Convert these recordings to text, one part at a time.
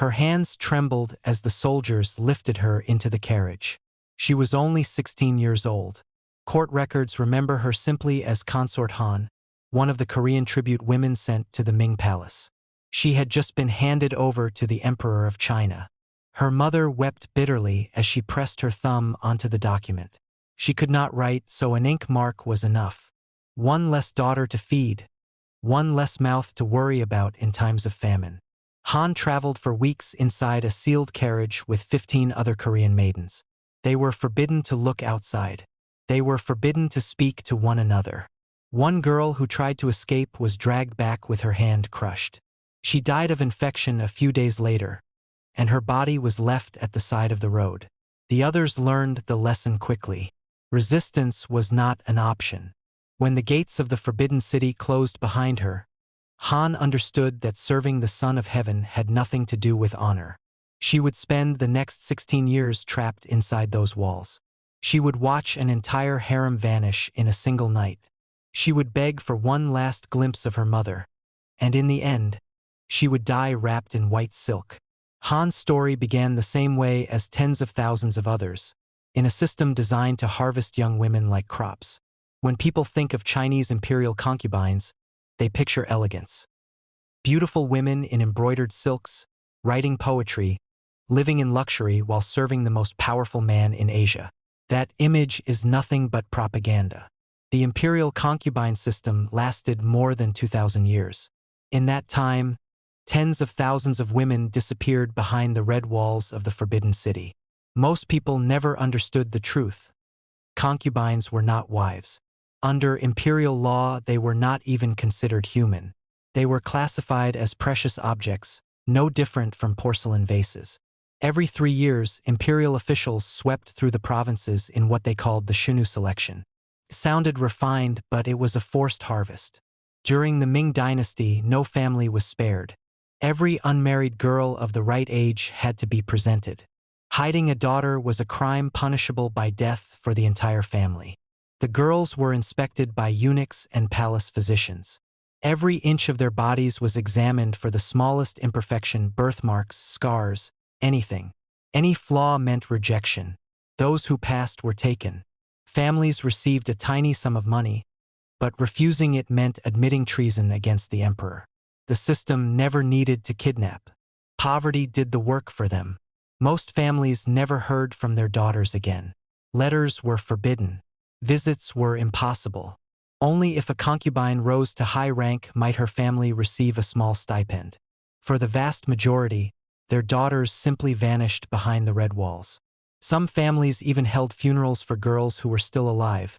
Her hands trembled as the soldiers lifted her into the carriage. She was only 16 years old. Court records remember her simply as Consort Han, one of the Korean tribute women sent to the Ming Palace. She had just been handed over to the Emperor of China. Her mother wept bitterly as she pressed her thumb onto the document. She could not write, so an ink mark was enough. One less daughter to feed, one less mouth to worry about in times of famine. Han traveled for weeks inside a sealed carriage with 15 other Korean maidens. They were forbidden to look outside. They were forbidden to speak to one another. One girl who tried to escape was dragged back with her hand crushed. She died of infection a few days later, and her body was left at the side of the road. The others learned the lesson quickly. Resistance was not an option. When the gates of the Forbidden City closed behind her, Han understood that serving the Son of Heaven had nothing to do with honor. She would spend the next 16 years trapped inside those walls. She would watch an entire harem vanish in a single night. She would beg for one last glimpse of her mother, and in the end, she would die wrapped in white silk. Han's story began the same way as tens of thousands of others, in a system designed to harvest young women like crops. When people think of Chinese imperial concubines, they picture elegance. Beautiful women in embroidered silks, writing poetry, living in luxury while serving the most powerful man in Asia. That image is nothing but propaganda. The imperial concubine system lasted more than 2,000 years. In that time, tens of thousands of women disappeared behind the red walls of the Forbidden City. Most people never understood the truth. Concubines were not wives. Under imperial law, they were not even considered human. They were classified as precious objects, no different from porcelain vases. Every 3 years, imperial officials swept through the provinces in what they called the Shunu selection. It sounded refined, but it was a forced harvest. During the Ming Dynasty, no family was spared. Every unmarried girl of the right age had to be presented. Hiding a daughter was a crime punishable by death for the entire family. The girls were inspected by eunuchs and palace physicians. Every inch of their bodies was examined for the smallest imperfection, birthmarks, scars, anything. Any flaw meant rejection. Those who passed were taken. Families received a tiny sum of money, but refusing it meant admitting treason against the emperor. The system never needed to kidnap. Poverty did the work for them. Most families never heard from their daughters again. Letters were forbidden. Visits were impossible. Only if a concubine rose to high rank might her family receive a small stipend. For the vast majority, their daughters simply vanished behind the red walls. Some families even held funerals for girls who were still alive,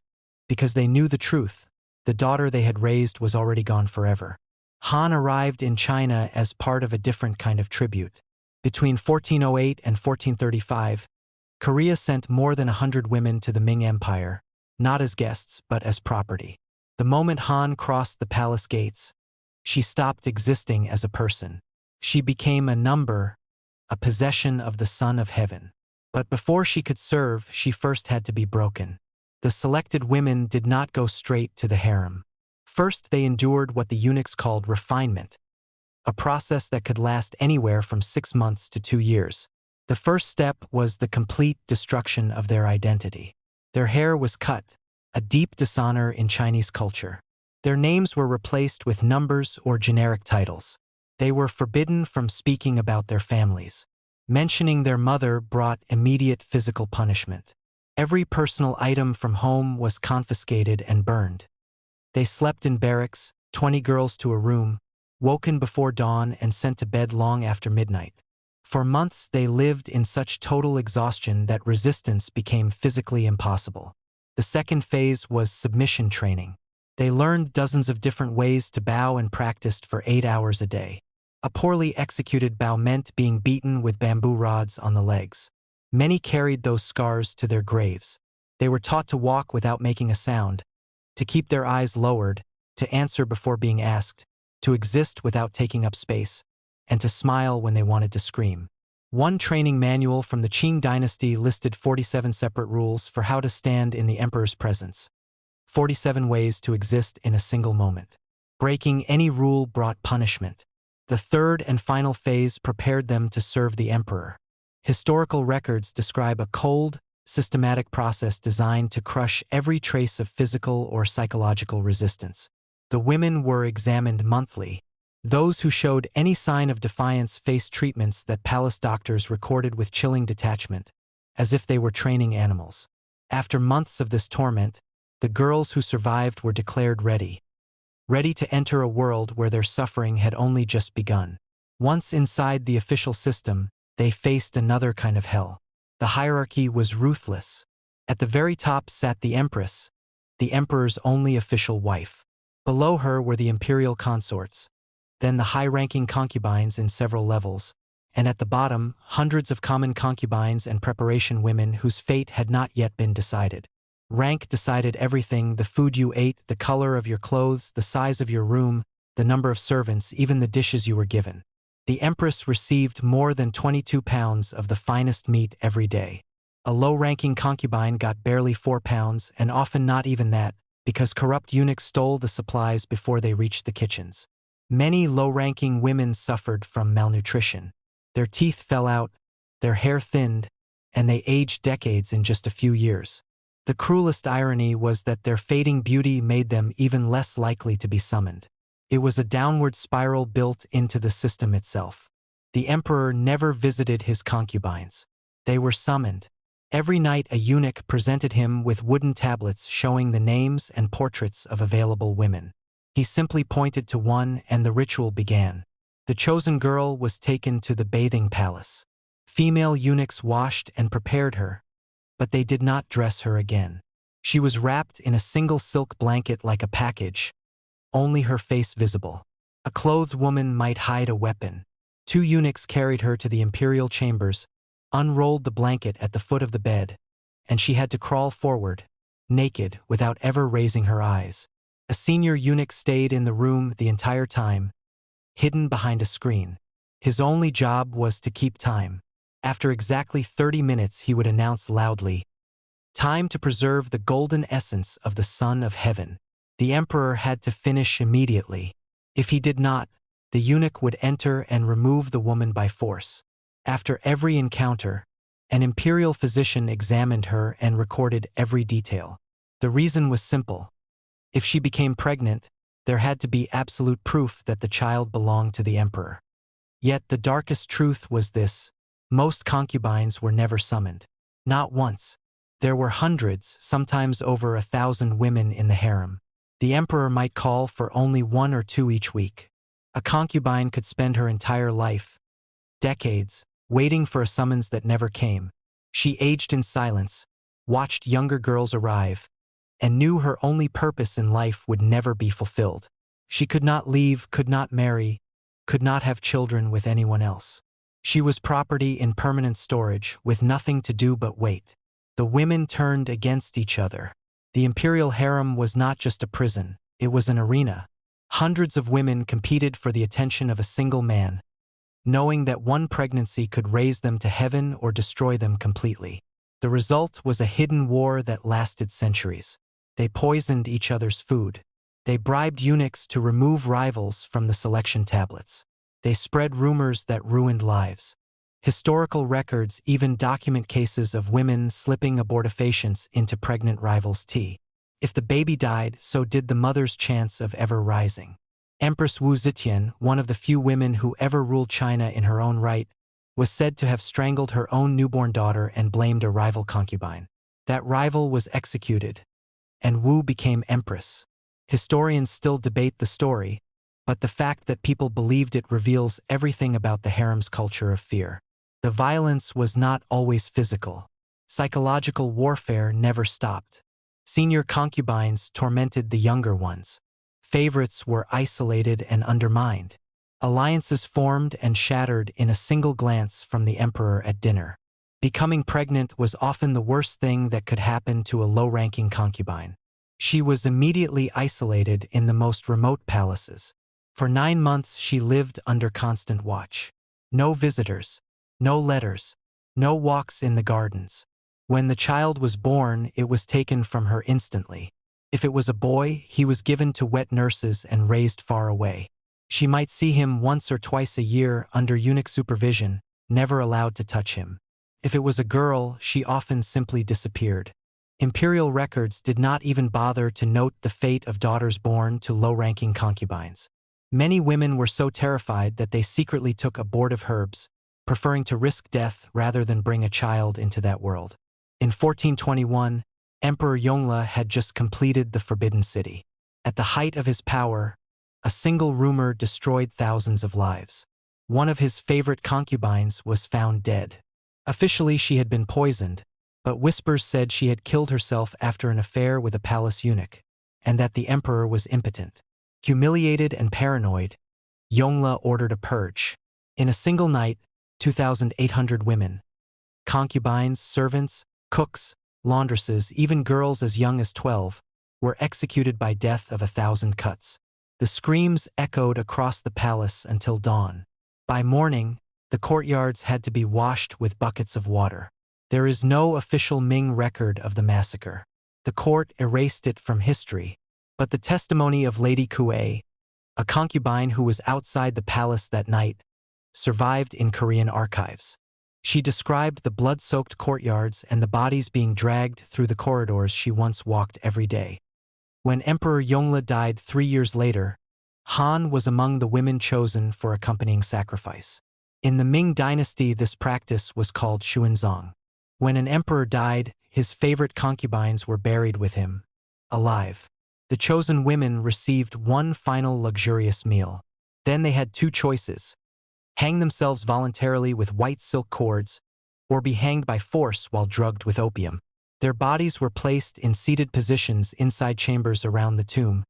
because they knew the truth. The daughter they had raised was already gone forever. Han arrived in China as part of a different kind of tribute. Between 1408 and 1435, Korea sent more than 100 women to the Ming Empire, not as guests but as property. The moment Han crossed the palace gates, she stopped existing as a person. She became a number, a possession of the Son of Heaven. But before she could serve, she first had to be broken. The selected women did not go straight to the harem. First, they endured what the eunuchs called refinement, a process that could last anywhere from 6 months to 2 years. The first step was the complete destruction of their identity. Their hair was cut, a deep dishonor in Chinese culture. Their names were replaced with numbers or generic titles. They were forbidden from speaking about their families. Mentioning their mother brought immediate physical punishment. Every personal item from home was confiscated and burned. They slept in barracks, 20 girls to a room, woken before dawn and sent to bed long after midnight. For months they lived in such total exhaustion that resistance became physically impossible. The second phase was submission training. They learned dozens of different ways to bow and practiced for 8 hours a day. A poorly executed bow meant being beaten with bamboo rods on the legs. Many carried those scars to their graves. They were taught to walk without making a sound, to keep their eyes lowered, to answer before being asked, to exist without taking up space, and to smile when they wanted to scream. One training manual from the Qing dynasty listed 47 separate rules for how to stand in the emperor's presence. 47 ways to exist in a single moment. Breaking any rule brought punishment. The third and final phase prepared them to serve the emperor. Historical records describe a cold, systematic process designed to crush every trace of physical or psychological resistance. The women were examined monthly. Those who showed any sign of defiance faced treatments that palace doctors recorded with chilling detachment, as if they were training animals. After months of this torment, the girls who survived were declared ready to enter a world where their suffering had only just begun. Once inside the official system, they faced another kind of hell. The hierarchy was ruthless. At the very top sat the empress, the emperor's only official wife. Below her were the imperial consorts, then the high-ranking concubines in several levels, and at the bottom, hundreds of common concubines and preparation women whose fate had not yet been decided. Rank decided everything: the food you ate, the color of your clothes, the size of your room, the number of servants, even the dishes you were given. The empress received more than 22 pounds of the finest meat every day. A low-ranking concubine got barely 4 pounds, and often not even that, because corrupt eunuchs stole the supplies before they reached the kitchens. Many low-ranking women suffered from malnutrition. Their teeth fell out, their hair thinned, and they aged decades in just a few years. The cruelest irony was that their fading beauty made them even less likely to be summoned. It was a downward spiral built into the system itself. The emperor never visited his concubines. They were summoned. Every night a eunuch presented him with wooden tablets showing the names and portraits of available women. He simply pointed to one and the ritual began. The chosen girl was taken to the bathing palace. Female eunuchs washed and prepared her, but they did not dress her again. She was wrapped in a single silk blanket like a package, only her face visible. A clothed woman might hide a weapon. 2 eunuchs carried her to the imperial chambers, unrolled the blanket at the foot of the bed, and she had to crawl forward, naked, without ever raising her eyes. A senior eunuch stayed in the room the entire time, hidden behind a screen. His only job was to keep time. After exactly 30 minutes, he would announce loudly, "Time to preserve the golden essence of the Son of Heaven." The emperor had to finish immediately. If he did not, the eunuch would enter and remove the woman by force. After every encounter, an imperial physician examined her and recorded every detail. The reason was simple. If she became pregnant, there had to be absolute proof that the child belonged to the emperor. Yet the darkest truth was this: most concubines were never summoned. Not once. There were hundreds, sometimes over 1,000 women in the harem. The emperor might call for only 1 or 2 each week. A concubine could spend her entire life, decades, waiting for a summons that never came. She aged in silence, watched younger girls arrive, and knew her only purpose in life would never be fulfilled. She could not leave, could not marry, could not have children with anyone else. She was property in permanent storage, with nothing to do but wait. The women turned against each other. The imperial harem was not just a prison, it was an arena. Hundreds of women competed for the attention of a single man, knowing that one pregnancy could raise them to heaven or destroy them completely. The result was a hidden war that lasted centuries. They poisoned each other's food. They bribed eunuchs to remove rivals from the selection tablets. They spread rumors that ruined lives. Historical records even document cases of women slipping abortifacients into pregnant rivals' tea. If the baby died, so did the mother's chance of ever rising. Empress Wu Zetian, one of the few women who ever ruled China in her own right, was said to have strangled her own newborn daughter and blamed a rival concubine. That rival was executed, and Wu became empress. Historians still debate the story, but the fact that people believed it reveals everything about the harem's culture of fear. The violence was not always physical. Psychological warfare never stopped. Senior concubines tormented the younger ones. Favorites were isolated and undermined. Alliances formed and shattered in a single glance from the emperor at dinner. Becoming pregnant was often the worst thing that could happen to a low-ranking concubine. She was immediately isolated in the most remote palaces. For 9 months she lived under constant watch. No visitors, no letters, no walks in the gardens. When the child was born, it was taken from her instantly. If it was a boy, he was given to wet nurses and raised far away. She might see him once or twice a year under eunuch supervision, never allowed to touch him. If it was a girl, she often simply disappeared. Imperial records did not even bother to note the fate of daughters born to low-ranking concubines. Many women were so terrified that they secretly took abortive herbs, preferring to risk death rather than bring a child into that world. In 1421, Emperor Yongle had just completed the Forbidden City. At the height of his power, a single rumor destroyed thousands of lives. One of his favorite concubines was found dead. Officially, she had been poisoned, but whispers said she had killed herself after an affair with a palace eunuch, and that the emperor was impotent. Humiliated and paranoid, Yongle ordered a purge. In a single night, 2,800 women, concubines, servants, cooks, laundresses, even girls as young as 12, were executed by death of 1,000 cuts. The screams echoed across the palace until dawn. By morning, the courtyards had to be washed with buckets of water. There is no official Ming record of the massacre. The court erased it from history, but the testimony of Lady Kue, a concubine who was outside the palace that night, survived in Korean archives. She described the blood-soaked courtyards and the bodies being dragged through the corridors she once walked every day. When Emperor Yongle died 3 years later, Han was among the women chosen for accompanying sacrifice. In the Ming dynasty, this practice was called xuanzang. When an emperor died, his favorite concubines were buried with him, alive. The chosen women received one final luxurious meal. Then they had two choices: hang themselves voluntarily with white silk cords, or be hanged by force while drugged with opium. Their bodies were placed in seated positions inside chambers around the tomb,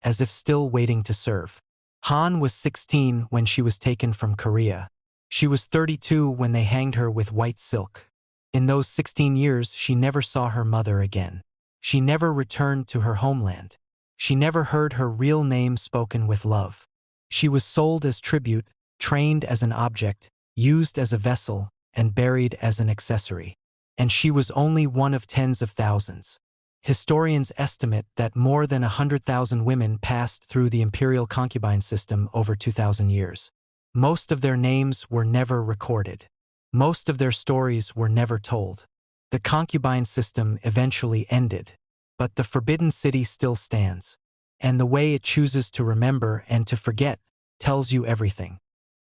as if still waiting to serve. Han was 16 when she was taken from Korea. She was 32 when they hanged her with white silk. In those 16 years, she never saw her mother again. She never returned to her homeland. She never heard her real name spoken with love. She was sold as tribute, trained as an object, used as a vessel, and buried as an accessory. And she was only one of tens of thousands. Historians estimate that more than 100,000 women passed through the imperial concubine system over 2,000 years. Most of their names were never recorded. Most of their stories were never told. The concubine system eventually ended, but the Forbidden City still stands. And the way it chooses to remember and to forget tells you everything.